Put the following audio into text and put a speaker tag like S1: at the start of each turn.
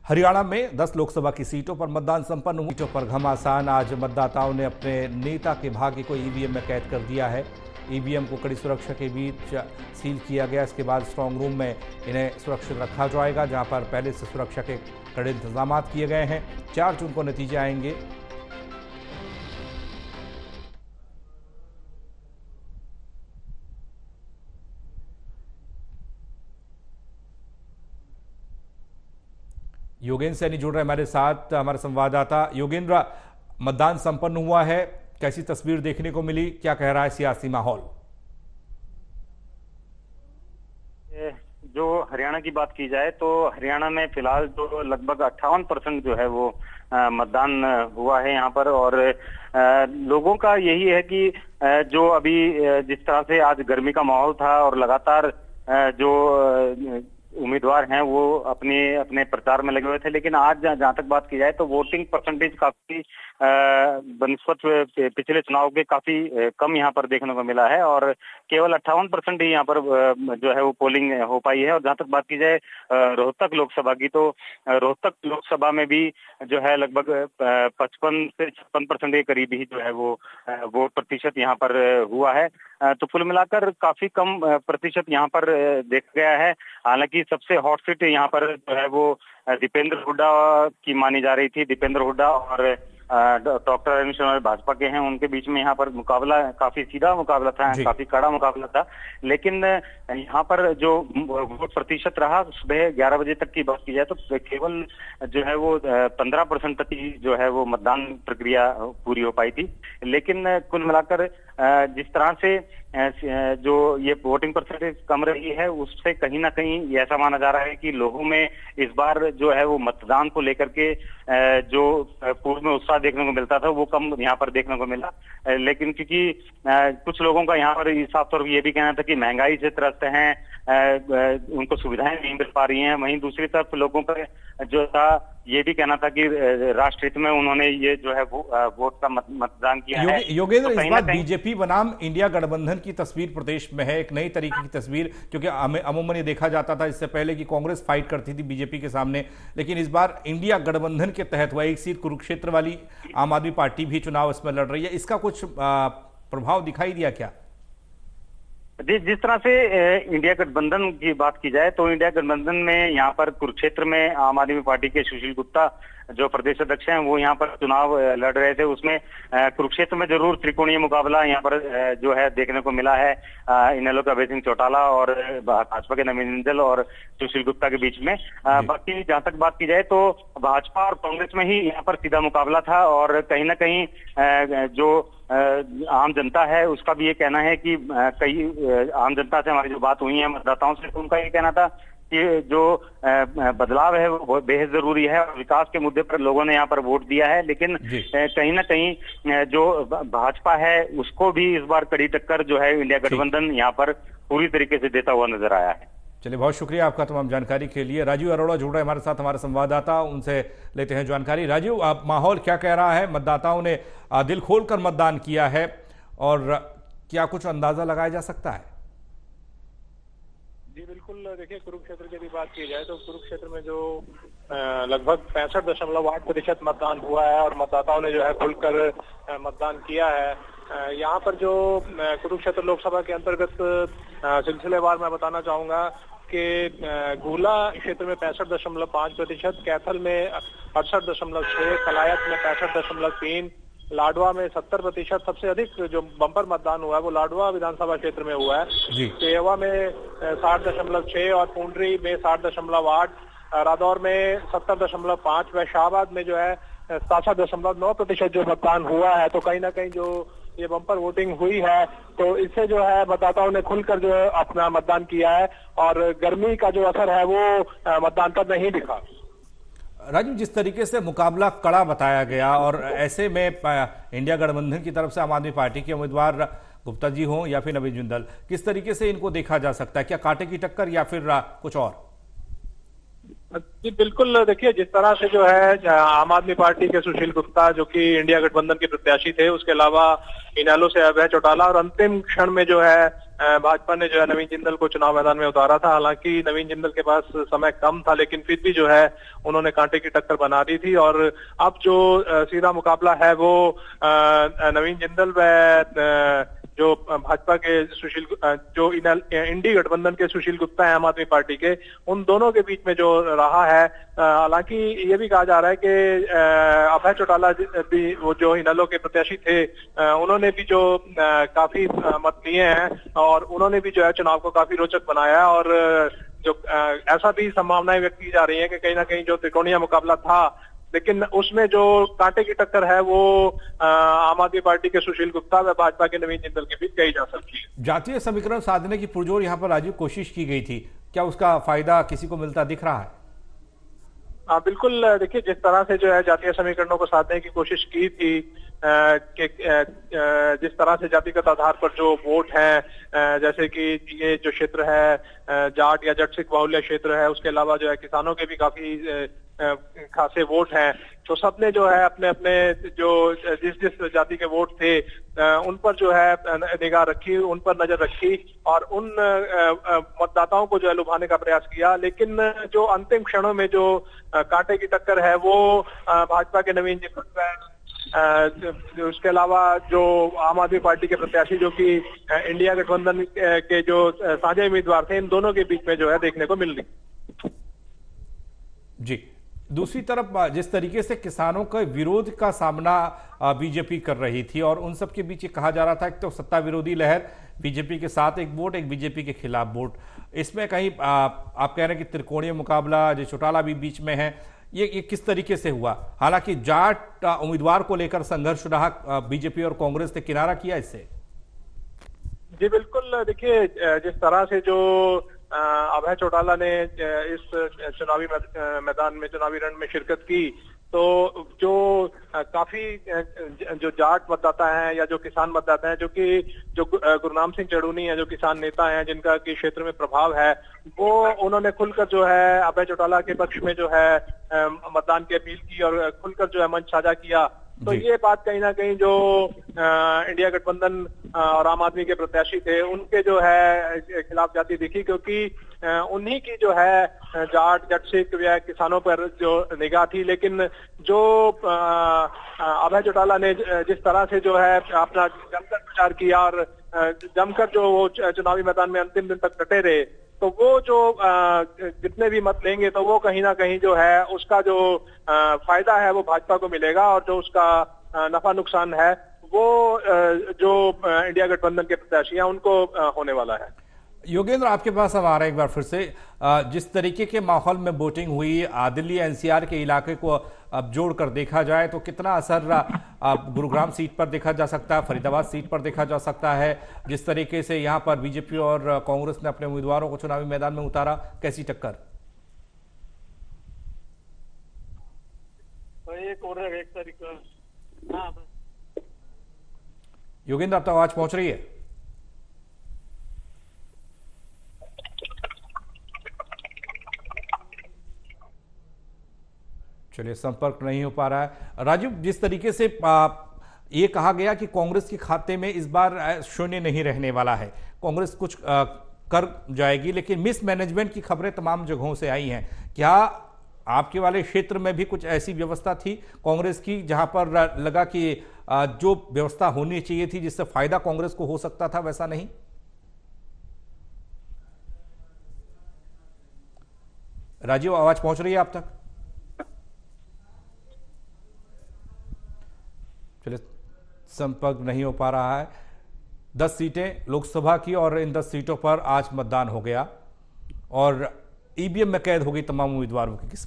S1: हरियाणा में 10 लोकसभा की सीटों पर मतदान संपन्न हुआ। सीटों पर घमासान। आज मतदाताओं ने अपने नेता के भाग्य को ईवीएम में कैद कर दिया है। ईवीएम को कड़ी सुरक्षा के बीच सील किया गया। इसके बाद स्ट्रांग रूम में इन्हें सुरक्षित रखा जाएगा, जहां पर पहले से सुरक्षा के कड़े इंतजाम किए गए हैं। 4 जून को नतीजे आएंगे। योगेंद्र सैनी जुड़ रहे हमारे साथ, हमारे संवाददाता। योगेंद्र, मतदान संपन्न हुआ है, कैसी तस्वीर देखने को मिली, क्या कह रहा है सियासी माहौल?
S2: जो हरियाणा की बात की जाए तो हरियाणा में फिलहाल जो लगभग 58% जो है वो मतदान हुआ है यहाँ पर। और लोगों का यही है कि जो अभी जिस तरह से आज गर्मी का माहौल था और लगातार जो उम्मीदवार हैं वो अपने प्रचार में लगे हुए थे, लेकिन आज जहां तक बात की जाए तो वोटिंग परसेंटेज काफी बनिस्बत पिछले चुनाव के काफी कम यहाँ पर देखने को मिला है और केवल 58% ही यहाँ पर जो है वो पोलिंग हो पाई है। और जहां तक बात की जाए रोहतक लोकसभा की, तो रोहतक लोकसभा में भी जो है लगभग 55 से 56% के करीब ही जो है वो वोट प्रतिशत यहाँ पर हुआ है। तो कुल मिलाकर काफी कम प्रतिशत यहाँ पर देखा गया है। हालांकि सबसे हॉट सीट यहाँ पर जो है वो दीपेंद्र हुड्डा की मानी जा रही थी। दीपेंद्र हुड्डा और डॉक्टर अरविंद शर्मा भाजपा के हैं, उनके बीच में यहाँ पर मुकाबला काफी सीधा मुकाबला था, काफी कड़ा मुकाबला था। लेकिन यहाँ पर जो वोट प्रतिशत रहा, सुबह 11 बजे तक की बात की जाए तो केवल जो है वो 15% तक ही जो है वो मतदान प्रक्रिया पूरी हो पाई थी। लेकिन कुल मिलाकर जिस तरह से जो ये वोटिंग परसेंटेज कम रही है, उससे कहीं ना कहीं ऐसा माना जा रहा है कि लोगों में इस बार जो है वो मतदान को लेकर के जो पूर्व में उत्साह देखने को मिलता था वो कम यहाँ पर देखने को मिला। लेकिन क्योंकि कुछ लोगों का यहाँ पर साफ तौर पर ये भी कहना था कि महंगाई से त्रस्त हैं, उनको सुविधाएं नहीं मिल पा रही हैं। वहीं दूसरी तरफ लोगों का जो था ये भी कहना था कि राष्ट्र हित में उन्होंने ये जो है वोट का मतदान किया है।
S1: योगेंद्र, इस बार बीजेपी बनाम इंडिया गठबंधन की तस्वीर प्रदेश में है, एक नई तरीके की तस्वीर, क्योंकि अमूमन ये देखा जाता था इससे पहले कि कांग्रेस फाइट करती थी बीजेपी के सामने, लेकिन इस बार इंडिया गठबंधन के तहत वह एक सीट कुरुक्षेत्र वाली आम आदमी पार्टी भी चुनाव इसमें लड़ रही है। इसका कुछ प्रभाव दिखाई दिया क्या?
S2: जिस तरह से इंडिया गठबंधन की बात की जाए तो इंडिया गठबंधन में यहाँ पर कुरुक्षेत्र में आम आदमी पार्टी के सुशील गुप्ता जो प्रदेश अध्यक्ष हैं वो यहाँ पर चुनाव लड़ रहे थे। उसमें कुरुक्षेत्र में जरूर त्रिकोणीय मुकाबला यहाँ पर जो है देखने को मिला है इनेलो का अभय सिंह चौटाला और भाजपा के नवीन जिंदल और सुशील गुप्ता के बीच में। बाकी जहां तक बात की जाए तो भाजपा और कांग्रेस में ही यहाँ पर सीधा मुकाबला था और कहीं ना कहीं जो आम जनता है उसका भी ये कहना है कि कई आम जनता से हमारी जो बात हुई है मतदाताओं से, उनका ये कहना था कि जो बदलाव है वो बेहद जरूरी है और विकास के मुद्दे पर लोगों ने यहाँ पर वोट दिया है। लेकिन कहीं ना कहीं जो भाजपा है उसको भी इस बार कड़ी टक्कर जो है इंडिया गठबंधन यहाँ पर पूरी तरीके से देता हुआ नजर आया है।
S1: चलिए, बहुत शुक्रिया आपका तमाम जानकारी के लिए। राजीव अरोड़ा जुड़ रहे हमारे साथ, हमारे संवाददाता, उनसे लेते हैं जानकारी। राजीव, आप माहौल क्या कह रहा है? मतदाताओं ने दिल खोलकर मतदान किया है और क्या कुछ अंदाजा लगाया जा सकता है?
S3: जी बिल्कुल, देखिए कुरुक्षेत्र की भी बात की जाए तो कुरुक्षेत्र में जो लगभग 65.8% मतदान हुआ है और मतदाताओं ने जो है खुलकर मतदान किया है। यहाँ पर जो कुरुक्षेत्र लोकसभा के अंतर्गत सिलसिलेवार मैं बताना चाहूंगा कि गुला क्षेत्र में 65.5%, कैथल में 68.6%, कलायत में 65.3%, लाडवा में 70%। सबसे अधिक जो बम्पर मतदान हुआ है वो लाडवा विधानसभा क्षेत्र में हुआ है। पेवा में 60.6% और पुंडरी में 60.8%, रादौर में 70.5%, वैशाबाद में जो है 67.9% जो मतदान हुआ है। तो कहीं ना कहीं जो ये बम्पर वोटिंग हुई है तो इससे जो है मतदाताओं ने खुलकर जो अपना मतदान किया है और गर्मी का जो असर है वो मतदान पर नहीं दिखा।
S1: राजीव, जिस तरीके से मुकाबला कड़ा बताया गया और ऐसे में इंडिया गठबंधन की तरफ से आम आदमी पार्टी के उम्मीदवार गुप्ता जी हों या फिर नवीन जिंदल, किस तरीके से इनको देखा जा सकता है? क्या कांटे की टक्कर या फिर कुछ और?
S3: जी बिल्कुल, देखिए जिस तरह से जो है आम आदमी पार्टी के सुशील गुप्ता जो कि इंडिया गठबंधन के प्रत्याशी थे, उसके अलावा इनेलो से अभय चौटाला और अंतिम क्षण में जो है भाजपा ने जो है नवीन जिंदल को चुनाव मैदान में उतारा था। हालांकि नवीन जिंदल के पास समय कम था, लेकिन फिर भी जो है उन्होंने कांटे की टक्कर बना दी थी। और अब जो सीधा मुकाबला है वो नवीन जिंदल व जो भाजपा के सुशील, जो इंडी गठबंधन के सुशील गुप्ता है आम आदमी पार्टी के, उन दोनों के बीच में जो रहा है। हालांकि ये भी कहा जा रहा है कि अभय चौटाला भी, वो जो इनेलो के प्रत्याशी थे, उन्होंने भी जो काफी मत लिए हैं और उन्होंने भी जो है चुनाव को काफी रोचक बनाया है। और जो ऐसा भी संभावनाएं व्यक्त की जा रही है कि कहीं ना कहीं जो त्रिकोणीय मुकाबला था, लेकिन उसमें जो कांटे की टक्कर है वो आम आदमी पार्टी के सुशील गुप्ता व भाजपा के नवीन जिंदल के बीच कही जा सकती है।
S1: जातीय समीकरण साधने की पुरजोर यहां पर राजीव कोशिश की गई थी, क्या उसका फायदा किसी को मिलता दिख रहा है?
S3: हाँ बिल्कुल, देखिए जिस तरह से जो है जातीय समीकरणों को साधने की कोशिश की थी, कि जिस तरह से जातिगत आधार पर जो वोट है, जैसे कि ये जो क्षेत्र है जाट या जट सिख बाहुल्य क्षेत्र है, उसके अलावा जो है किसानों के भी काफी खासे वोट हैं, तो सबने जो है अपने अपने जो जिस जिस जाति के वोट थे उन पर जो है निगाह रखी, उन पर नजर रखी और उन मतदाताओं को जो है लुभाने का प्रयास किया। लेकिन जो अंतिम क्षणों में जो कांटे की टक्कर है वो भाजपा के नवीन जिंदल, उसके अलावा जो आम आदमी पार्टी के प्रत्याशी जो कि इंडिया गठबंधन के जो साझा उम्मीदवार थे, इन दोनों के बीच में जो है देखने को मिल रही।
S1: जी, दूसरी तरफ जिस तरीके से किसानों के विरोध का सामना बीजेपी कर रही थी और उन सब के बीच ये कहा जा रहा था कि तो सत्ता विरोधी लहर, बीजेपी के साथ एक वोट, एक बीजेपी के खिलाफ वोट, इसमें कहीं आप कह रहे हैं कि त्रिकोणीय मुकाबला जो चौटाला भी बीच में है, ये किस तरीके से हुआ? हालांकि जाट उम्मीदवार को लेकर संघर्ष रहा, बीजेपी और कांग्रेस ने किनारा किया इससे।
S3: जी बिल्कुल, देखिए जिस तरह से जो अभय चौटाला ने इस चुनावी मैदान में, चुनावी रण में शिरकत की, तो जो काफी जो जाट मतदाता हैं या जो किसान मतदाता हैं, जो गुरनाम सिंह चढ़ूनी है, जो किसान नेता हैं जिनका कि क्षेत्र में प्रभाव है, वो उन्होंने खुलकर जो है अभय चौटाला के पक्ष में जो है मतदान की अपील की और खुलकर जो है मंच साझा किया। तो ये बात कहीं ना कहीं जो इंडिया गठबंधन और आम आदमी के प्रत्याशी थे उनके जो है खिलाफ जाती दिखी, क्योंकि उन्हीं की जो है जाट जट सिख या किसानों पर जो निगाह थी। लेकिन जो अभय चौटाला ने जिस तरह से जो है अपना जमकर प्रचार किया और जमकर जो वो चुनावी मैदान में अंतिम दिन तक डटे रहे, तो वो जो जितने भी मत लेंगे तो वो कहीं ना कहीं जो है उसका जो फायदा है वो भाजपा को मिलेगा और जो उसका नफा नुकसान है वो जो इंडिया गठबंधन के प्रत्याशी हैं उनको होने वाला है।
S1: योगेंद्र, आपके पास हम आ रहे हैं एक बार फिर से। जिस तरीके के माहौल में वोटिंग हुई, दिल्ली एनसीआर के इलाके को अब जोड़कर देखा जाए तो कितना असर गुरुग्राम सीट पर देखा जा सकता है, फरीदाबाद सीट पर देखा जा सकता है? जिस तरीके से यहां पर बीजेपी और कांग्रेस ने अपने उम्मीदवारों को चुनावी मैदान में उतारा, कैसी टक्कर? योगेंद्र, आप तो आवाज पहुंच रही है? चलिए, संपर्क नहीं हो पा रहा है। राजीव, जिस तरीके से ये कहा गया कि कांग्रेस के खाते में इस बार शून्य नहीं रहने वाला है, कांग्रेस कुछ कर जाएगी, लेकिन मिसमैनेजमेंट की खबरें तमाम जगहों से आई हैं। क्या आपके वाले क्षेत्र में भी कुछ ऐसी व्यवस्था थी कांग्रेस की जहां पर लगा कि जो व्यवस्था होनी चाहिए थी जिससे फायदा कांग्रेस को हो सकता था, वैसा नहीं? राजीव, आवाज पहुंच रही है आप तक? चलिए, संपर्क नहीं हो पा रहा है। 10 सीटें लोकसभा की और इन 10 सीटों पर आज मतदान हो गया और ईवीएम में कैद हो गई तमाम उम्मीदवारों की किस्मत।